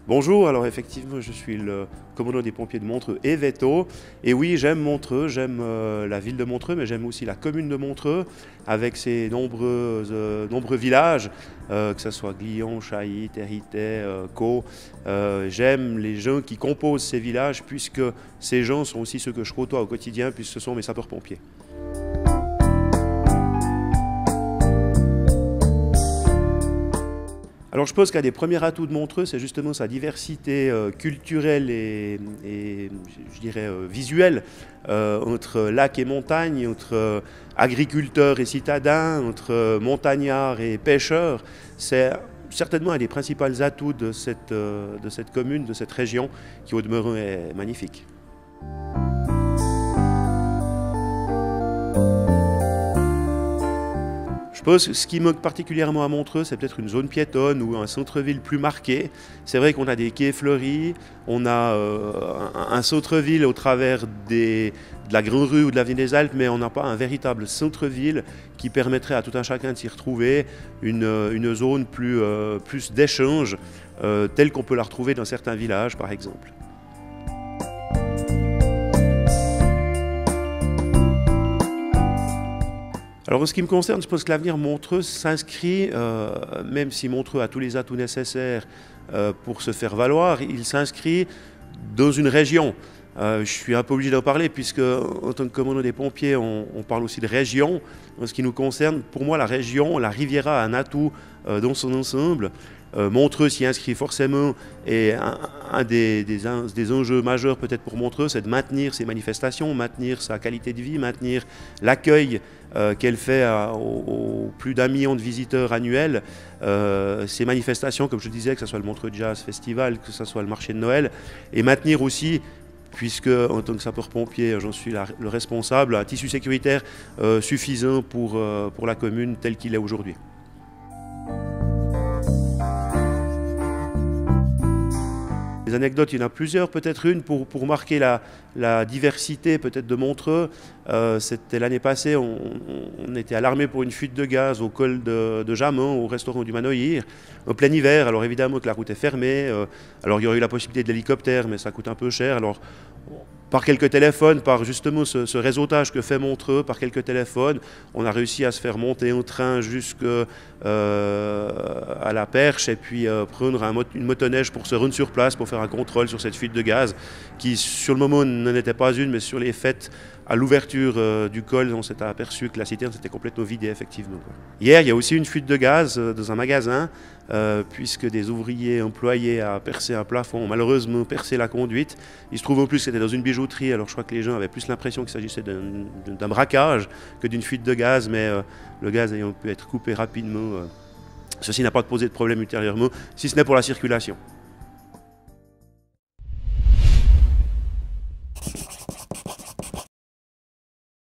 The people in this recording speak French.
Bonjour, alors effectivement je suis le commandant des pompiers de Montreux et Véto. Et oui, j'aime Montreux, j'aime la ville de Montreux, mais j'aime aussi la commune de Montreux avec ses nombreux villages, que ce soit Glion, Chailly, Territet, Caux. J'aime les gens qui composent ces villages puisque ces gens sont aussi ceux que je côtoie au quotidien puisque ce sont mes sapeurs-pompiers. Alors je pense qu'un des premiers atouts de Montreux, c'est justement sa diversité culturelle et je dirais visuelle entre lacs et montagnes, entre agriculteurs et citadins, entre montagnards et pêcheurs. C'est certainement un des principaux atouts de cette commune, de cette région, qui au demeurant est magnifique. Ce qui manque particulièrement à Montreux, c'est peut-être une zone piétonne ou un centre-ville plus marqué. C'est vrai qu'on a des quais fleuris, on a un centre-ville au travers de la Grande Rue ou de l'avenue des Alpes, mais on n'a pas un véritable centre-ville qui permettrait à tout un chacun de s'y retrouver, une zone plus d'échange, telle qu'on peut la retrouver dans certains villages par exemple. Alors en ce qui me concerne, je pense que l'avenir Montreux s'inscrit, même si Montreux a tous les atouts nécessaires pour se faire valoir, il s'inscrit dans une région. Je suis un peu obligé d'en parler puisque en tant que commandant des pompiers, on parle aussi de région. En ce qui nous concerne, pour moi la région, la Riviera a un atout dans son ensemble. Montreux s'y inscrit forcément et un des enjeux majeurs peut-être pour Montreux, c'est de maintenir ses manifestations, maintenir sa qualité de vie, maintenir l'accueil qu'elle fait aux plus d'1 million de visiteurs annuels. Ces manifestations, comme je disais, que ce soit le Montreux Jazz Festival, que ce soit le marché de Noël, et maintenir aussi, puisque en tant que sapeur-pompier, j'en suis le responsable, un tissu sécuritaire suffisant pour la commune tel qu'il est aujourd'hui. Les anecdotes, il y en a plusieurs, peut-être une pour marquer la diversité peut-être de Montreux. C'était l'année passée, on était alarmé pour une fuite de gaz au col de Jamant, au restaurant du Manoir, en plein hiver. Alors évidemment que la route est fermée, alors il y aurait eu la possibilité de l'hélicoptère, mais ça coûte un peu cher. Alors par quelques téléphones, par justement ce réseautage que fait Montreux, par quelques téléphones, on a réussi à se faire monter en train jusqu'à la Perche et puis prendre une motoneige pour se rendre sur place, pour faire un contrôle sur cette fuite de gaz qui sur le moment n'en était pas une, mais sur les faits, à l'ouverture du col, on s'est aperçu que la citerne s'était complètement vidée effectivement. Hier, il y a aussi une fuite de gaz dans un magasin, puisque des ouvriers employés à percer un plafond ont malheureusement percé la conduite. Il se trouve en plus que c'était dans une bijouterie, alors je crois que les gens avaient plus l'impression qu'il s'agissait d'un braquage que d'une fuite de gaz, mais le gaz ayant pu être coupé rapidement, ceci n'a pas posé de problème ultérieurement, si ce n'est pour la circulation.